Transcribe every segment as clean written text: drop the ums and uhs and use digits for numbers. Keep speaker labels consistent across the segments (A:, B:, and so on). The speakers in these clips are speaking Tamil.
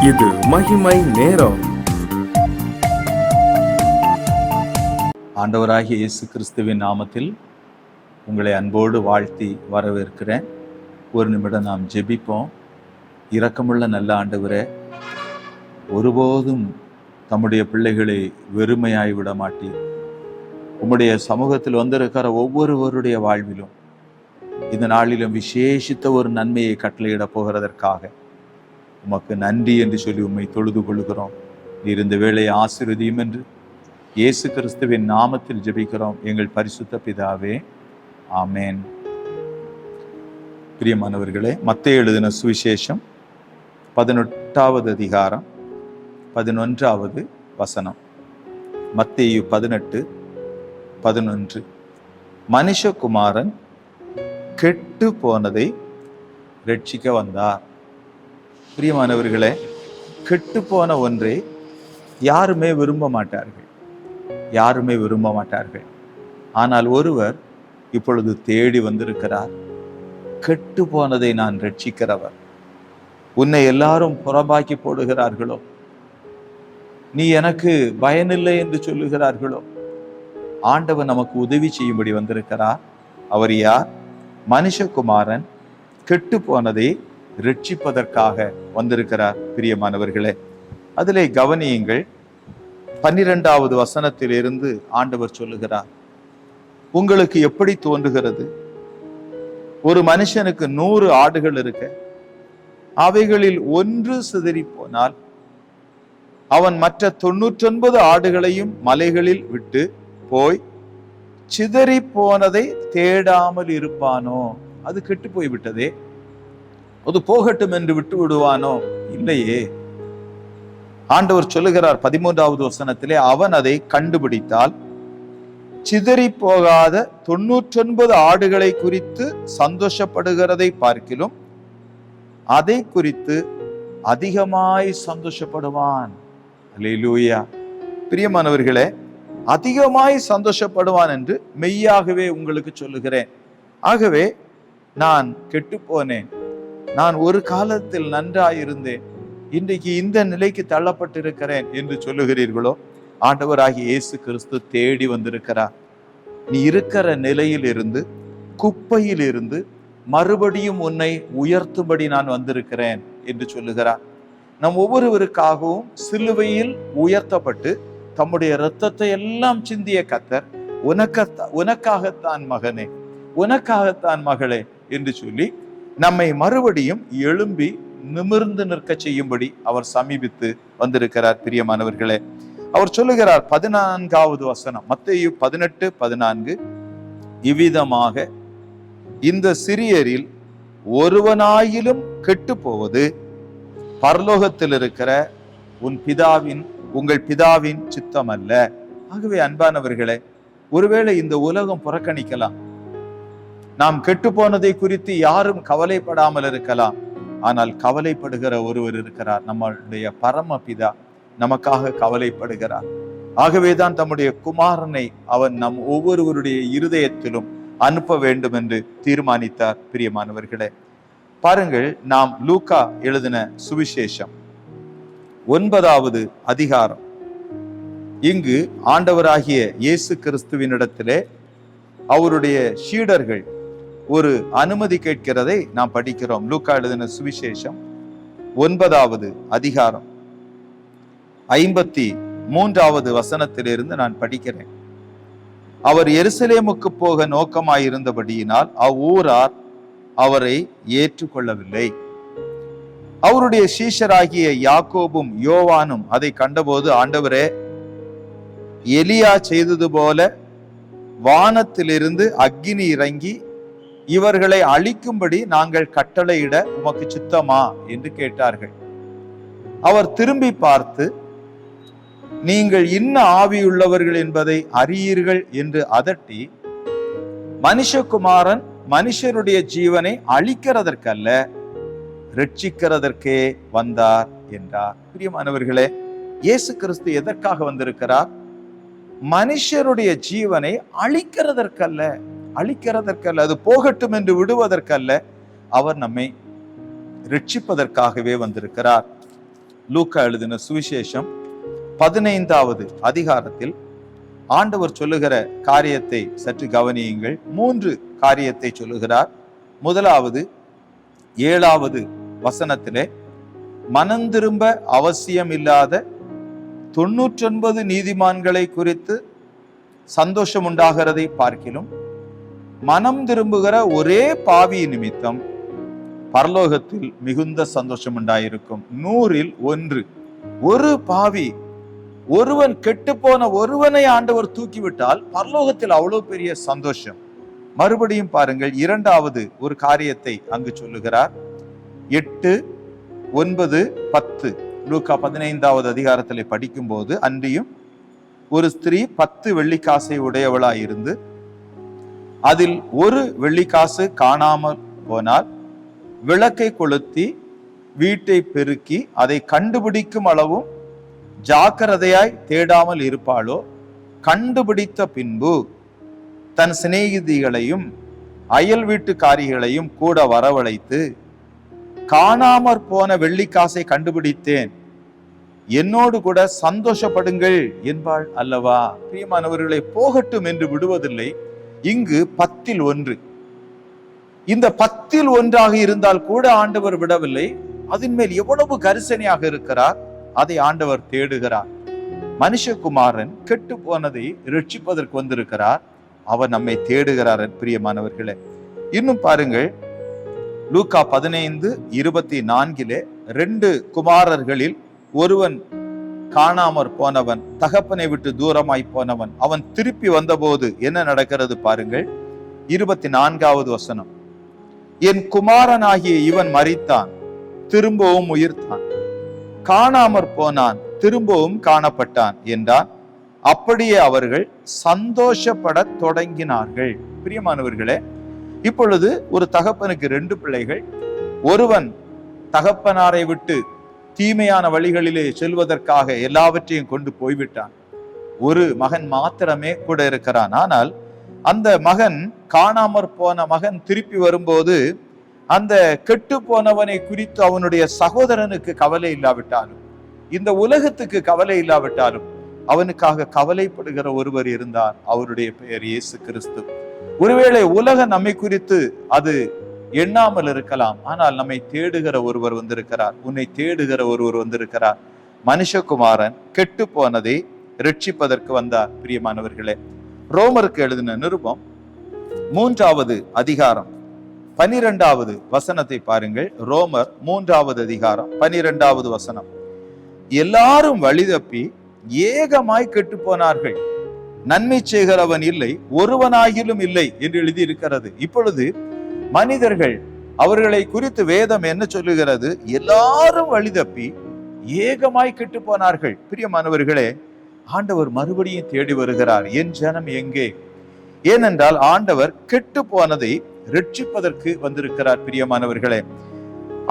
A: இது மகிமை நேரம்.
B: ஆண்டவராகிய இயேசு கிறிஸ்துவின் நாமத்தில் உங்களை அன்போடு வாழ்த்தி வரவேற்கிறேன். ஒரு நிமிடம் நாம் ஜெபிப்போம். இரக்கமுள்ள நல்ல ஆண்டவரே, ஒருபோதும் தம்முடைய பிள்ளைகளை வெறுமையாய் விட மாட்டீர். உம்முடைய சமூகத்தில் வந்திருக்கிற ஒவ்வொருவருடைய வாழ்விலும் இந்த நாளிலும் விசேஷித்த ஒரு நன்மையை கட்டளையிட போகிறதற்காக உமக்கு நன்றி என்று சொல்லி உம்மை தொழுது கொள்கிறோம். நீர் இந்த வேளையை ஆசீர்வதியும் என்று இயேசு கிறிஸ்துவின் நாமத்தில் ஜெபிக்கிறோம் எங்கள் பரிசுத்த பிதாவே, ஆமேன். பிரியமானவர்களே, மத்தேயு எழுதின சுவிசேஷம் 18வது அதிகாரம் 11வது வசனம். மத்தேயு 18:11. மனுஷகுமாரன் கெட்டு போனதை ரட்சிக்க வந்தார். பிரியமானவர்களே, கெட்டு போன ஒன்றை யாருமே விரும்ப மாட்டார்கள். ஆனால் ஒருவர் இப்பொழுது தேடி வந்திருக்கிறார். கெட்டு போனதை நான் ரட்சிக்கிறவர். உன்னை எல்லாரும் புறம்பாக்கி போடுகிறார்களோ, நீ எனக்கு பயனில்லை என்று சொல்லுகிறார்களோ, ஆண்டவர் நமக்கு உதவி செய்யும்படி வந்திருக்கிறார். அவர் யார்? மனுஷகுமாரன் கெட்டு போனதை ரட்சிப்பதற்காக வந்திருக்கிறார். பிரியமானவர்களே, அதிலே கவனியுங்கள். 12வது வசனத்திலிருந்து ஆண்டவர் சொல்லுகிறார், உங்களுக்கு எப்படி தோன்றுகிறது? ஒரு மனுஷனுக்கு 100 ஆடுகள் இருக்க, அவைகளில் ஒன்று சிதறி போனால் அவன் மற்ற 99 ஆடுகளையும் மலைகளில் விட்டு போய் சிதறி போனதை தேடாமல் இருப்பானோ? அது கெட்டு போய்விட்டதே, அது போகட்டும் என்று விட்டு விடுவானோ? இல்லையே. ஆண்டவர் சொல்லுகிறார் 13வது வசனத்திலே, அவன் அதை கண்டுபிடித்தால் சிதறி போகாத 99 ஆடுகளை குறித்து சந்தோஷப்படுகிறதை பார்க்கிலும் அதை குறித்து அதிகமாய் சந்தோஷப்படுவான். அல்லேலூயா. பிரியமானவர்களே, அதிகமாய் சந்தோஷப்படுவான் என்று மெய்யாகவே உங்களுக்கு சொல்லுகிறேன். ஆகவே நான் கெட்டு போனேன், நான் ஒரு காலத்தில் நன்றாயிருந்தேன், இன்றைக்கு இந்த நிலைக்கு தள்ளப்பட்டிருக்கிறேன் என்று சொல்லுகிறீர்களோ, ஆண்டவராகிய இயேசு கிறிஸ்து தேடி வந்திருக்கிறார். நீ இருக்கிற நிலையில் இருந்து, குப்பையில் இருந்து மறுபடியும் உன்னை உயர்த்தும்படி நான் வந்திருக்கிறேன் என்று சொல்லுகிறார். நம் ஒவ்வொருவருக்காகவும் சிலுவையில் உயர்த்தப்பட்டு தம்முடைய இரத்தத்தை எல்லாம் சிந்திய கர்த்தர் உனக்காகத்தான் மகனே, உனக்காகத்தான் மகளே என்று சொல்லி நம்மை மறுபடியும் எழும்பி நிமிர்ந்து நிற்க செய்யும்படி அவர் சமீபித்து வந்திருக்கிறார். பிரியமானவர்களே, அவர் சொல்லுகிறார் 14வது வசனம், மத்தேயு 18:14, இவ்விதமாக இந்த சிறியரில் ஒருவனாயிலும் கெட்டு போவது பரலோகத்தில் இருக்கிற உங்கள் பிதாவின் சித்தம் அல்ல. ஆகவே அன்பானவர்களே, ஒருவேளை இந்த உலகம் புறக்கணிக்கலாம், நாம் கெட்டு போனதை குறித்து யாரும் கவலைப்படாமல் இருக்கலாம். ஆனால் கவலைப்படுகிற ஒருவர் இருக்கிறார். நம்மளுடைய பரமபிதா நமக்காக கவலைப்படுகிறார். ஆகவேதான் தம்முடைய குமாரனை அவன் நம் ஒவ்வொருவருடைய இருதயத்திலும் அனுப்ப வேண்டும் என்று தீர்மானித்தார். பிரியமானவர்களே, பாருங்கள், நாம் லூக்கா எழுதின சுவிசேஷம் 9வது அதிகாரம். இங்கு ஆண்டவராகிய இயேசு கிறிஸ்துவினிடத்திலே அவருடைய சீடர்கள் ஒரு அனுமதி கேட்கிறதை நாம் படிக்கிறோம். லூக்கா எழுதின சுவிசேஷம் 9வது அதிகாரம் 53வது வசனத்திலிருந்து நான் படிக்கிறேன். அவர் எருசலேமுக்கு போக நோக்கமாயிருந்தபடியினால் அவ்வூரார் அவரை ஏற்றுக்கொள்ளவில்லை. அவருடைய சீஷராகிய யாக்கோபும் யோவானும் அதை கண்டபோது, ஆண்டவரே, எலியா செய்தது போல வானத்திலிருந்து அக்கினி இறங்கி இவர்களை அழிக்கும்படி நாங்கள் கட்டளையிட உமக்கு சித்தமா என்று கேட்டார்கள். அவர் திரும்பி பார்த்து, நீங்கள் இன்ன ஆவியுள்ளவர்கள் என்பதை அறியீர்கள் என்று அதட்டி, மனுஷகுமாரன் மனுஷருடைய ஜீவனை அழிக்கிறதற்கல்ல, ரட்சிக்கிறதற்கே வந்தார் என்றார். பிரியமானவர்களே, இயேசு கிறிஸ்து எதற்காக வந்திருக்கிறார்? மனுஷருடைய ஜீவனை அழிக்கிறதற்கல்ல, அது போகட்டும் என்று விடுவதற்கல்ல, அவர் நம்மை ரட்சிப்பதற்காகவே வந்திருக்கிறார். லூக்கா எழுதின சுவிசேஷம் 15வது அதிகாரத்தில் ஆண்டவர் சொல்லுகிற காரியத்தை சற்று கவனியுங்கள். 3 காரியத்தை சொல்லுகிறார். முதலாவது 7வது வசனத்திலே மனந்திரும்ப அவசியம் இல்லாத 99 நீதிமான்களை குறித்து சந்தோஷம் உண்டாகிறதை பார்க்கிலும் மனம் திரும்புகிற ஒரே பாவி நிமித்தம் பரலோகத்தில் மிகுந்த சந்தோஷம் உண்டாயிருக்கும். 100ல் 1 ஒரு பாவி, ஒருவன் கெட்டு போன ஒருவனை ஆண்டவர் தூக்கிவிட்டால் பரலோகத்தில் அவ்வளவு பெரிய சந்தோஷம். மறுபடியும் பாருங்கள், 2வது ஒரு காரியத்தை அங்கு சொல்லுகிறார். 8, 9, 10 லூக்கா 15வது அதிகாரத்தில் படிக்கும் போது, அன்றியும் ஒரு ஸ்திரீ 10 வெள்ளிக்காசை உடையவளாய் இருந்து அதில் ஒரு வெள்ளிக்காசு காணாமல் போனால் விளக்கை கொளுத்தி வீட்டை பெருக்கி அதை கண்டுபிடிக்கும் அளவும் ஜாக்கிரதையாய் தேடாமல் இருப்பாளோ? கண்டுபிடித்த பின்பு தன் சிநேகிதிகளையும் அயல் வீட்டுக்காரிகளையும் கூட வரவழைத்து, காணாமற் போன வெள்ளிக்காசை கண்டுபிடித்தேன், என்னோடு கூட சந்தோஷப்படுங்கள் என்பாள் அல்லவா? பிரியமானவர்களை, போகட்டும் என்று விடுவதில்லை. இங்கு 10ல் 1. இந்த 10ல் 1 இருந்தால் கூட ஆண்டவர் விடவில்லை. அதன் மேல் எவ்வளவு கரிசனையாக இருக்கிறார். அதை ஆண்டவர் தேடுகிறார். மனுஷகுமாரன் கெட்டு போனதை ரட்சிப்பதற்கு வந்திருக்கிறார். அவர் நம்மை தேடுகிறார். பிரியமானவர்களே, இன்னும் பாருங்கள், லூக்கா 15:24 2 குமாரர்களில் ஒருவன் காணாமற் போனவன், தகப்பனை விட்டு தூரமாய் போனவன், அவன் திருப்பி வந்தபோது என்ன நடக்கிறது பாருங்கள். 24வது வசனம், என் குமாரனாகிய இவன் மரித்தான், திரும்பவும் உயிர்த்தான், காணாமற் போனான், திரும்பவும் காணப்பட்டான் என்றான். அப்படியே அவர்கள் சந்தோஷப்பட தொடங்கினார்கள். பிரியமானவர்களே, இப்பொழுது ஒரு தகப்பனுக்கு 2 பிள்ளைகள். ஒருவன் தகப்பனாரை விட்டு தீமையான வழிகளிலே செல்வதற்காக எல்லாவற்றையும் கொண்டு போய்விட்டான். ஒரு மகன் மாத்திரமே கூட இருக்கிறான். ஆனால் அந்த மகன், காணாமற் போன மகன் திருப்பி வரும்போது அந்த கெட்டு போனவனை குறித்து அவனுடைய சகோதரனுக்கு கவலை இல்லாவிட்டாலும், இந்த உலகத்துக்கு கவலை இல்லாவிட்டாலும், அவனுக்காக கவலைப்படுகிற ஒருவர் இருந்தார். அவருடைய பெயர் இயேசு கிறிஸ்து. ஒருவேளை உலகம் நம்மை குறித்து அது எண்ணாமல் இருக்கலாம். ஆனால் நம்மை தேடுகிற ஒருவர் வந்திருக்கிறார். உன்னை தேடுகிற ஒருவர் வந்திருக்கிறார். மனுஷகுமாரன் கெட்டு போனதை ரட்சிப்பதற்கு வந்தார். பிரியமானவர்களே, ரோமருக்கு எழுதின நிருபம் 3வது அதிகாரம் 12வது வசனத்தை பாருங்கள். ரோமர் 3வது அதிகாரம் 12வது வசனம், எல்லாரும் வழிதப்பி ஏகமாய் கெட்டு போனார்கள், நன்மை செய்கிறவன் இல்லை, ஒருவனாகிலும் இல்லை என்று எழுதி இருக்கிறது. இப்பொழுது மனிதர்கள், அவர்களை குறித்து வேதம் என்ன சொல்லுகிறது? எல்லாரும் வழிதப்பி ஏகமாய் கெட்டு போனார்கள். பிரியமானவர்களே, ஆண்டவர் மறுபடியும் தேடி வருகிறார். என் ஜனம் எங்கே? ஏனென்றால் ஆண்டவர் கெட்டு போனதை ரட்சிப்பதற்கு வந்திருக்கிறார். பிரியமானவர்களே,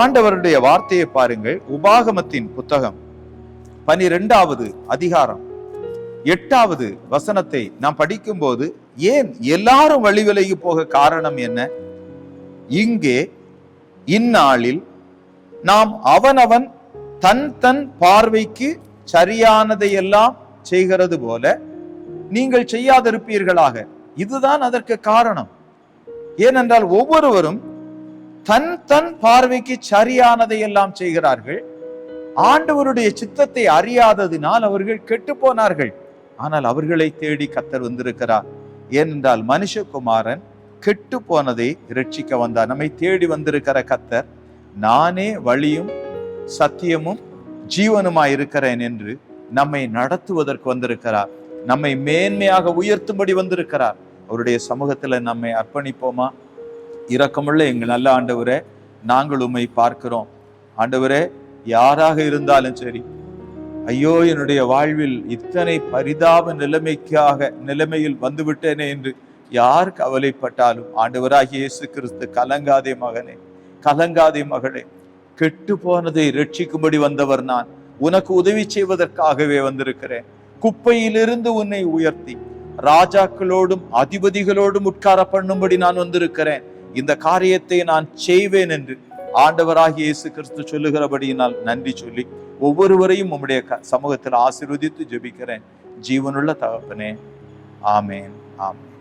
B: ஆண்டவருடைய வார்த்தையை பாருங்கள். உபாகமத்தின் புத்தகம் 12வது அதிகாரம் 8வது வசனத்தை நாம் படிக்கும் போது, ஏன் எல்லாரும் வழி விலகி போக காரணம் என்ன? இங்கே இந்நாளில் நாம் அவனவன் தன் தன் பார்வைக்கு சரியானதையெல்லாம் செய்கிறது போல நீங்கள் செய்யாதிருப்பீர்களாக. இதுதான் அதற்கு காரணம். ஏனென்றால் ஒவ்வொருவரும் தன் தன் பார்வைக்கு சரியானதை எல்லாம் செய்கிறார்கள். ஆண்டவருடைய சித்தத்தை அறியாததினால் அவர்கள் கெட்டு போனார்கள். ஆனால் அவர்களை தேடி கர்த்தர் வந்திருக்கிறார். ஏனென்றால் மனுஷகுமாரன் கெட்டு போனதை ரட்சிக்க வந்தார். நம்மை தேடி வந்திருக்கிற கர்த்தர், நானே வழியும் சத்தியமும் ஜீவனுமாய் இருக்கிறேன் என்று நம்மை நடத்துவதற்கு வந்திருக்கிறார். நம்மை மேன்மையாக உயர்த்தும்படி வந்திருக்கிறார். அவருடைய சமூகத்துல நம்மை அர்ப்பணிப்போமா? இரக்கமுள்ள எங்கள் நல்ல ஆண்டவரே, நாங்கள் உம்மை பார்க்கிறோம். ஆண்டவரே, யாராக இருந்தாலும் சரி, ஐயோ என்னுடைய வாழ்வில் இத்தனை பரிதாப நிலைமையில் வந்துவிட்டேனே என்று யார் கவலைப்பட்டாலும், ஆண்டவராகிய இயேசு கிறிஸ்து, கலங்காதே மகனே, கலங்காதே மகளே, கெட்டு போனதை ரட்சிக்கும்படி வந்தவர் நான். உனக்கு உதவி செய்வதற்காகவே வந்திருக்கிறேன். குப்பையிலிருந்து உன்னை உயர்த்தி ராஜாக்களோடும் அதிபதிகளோடும் உட்கார பண்ணும்படி நான் வந்திருக்கிறேன். இந்த காரியத்தை நான் செய்வேன் என்று ஆண்டவராகிய இயேசு கிறிஸ்து சொல்லுகிறபடியினால் நன்றி சொல்லி ஒவ்வொருவரையும் உம்முடைய சமூகத்தில் ஆசீர்வதித்து ஜெபிக்கிறேன் ஜீவனுள்ள தகப்பனே. ஆமேன், ஆமேன்.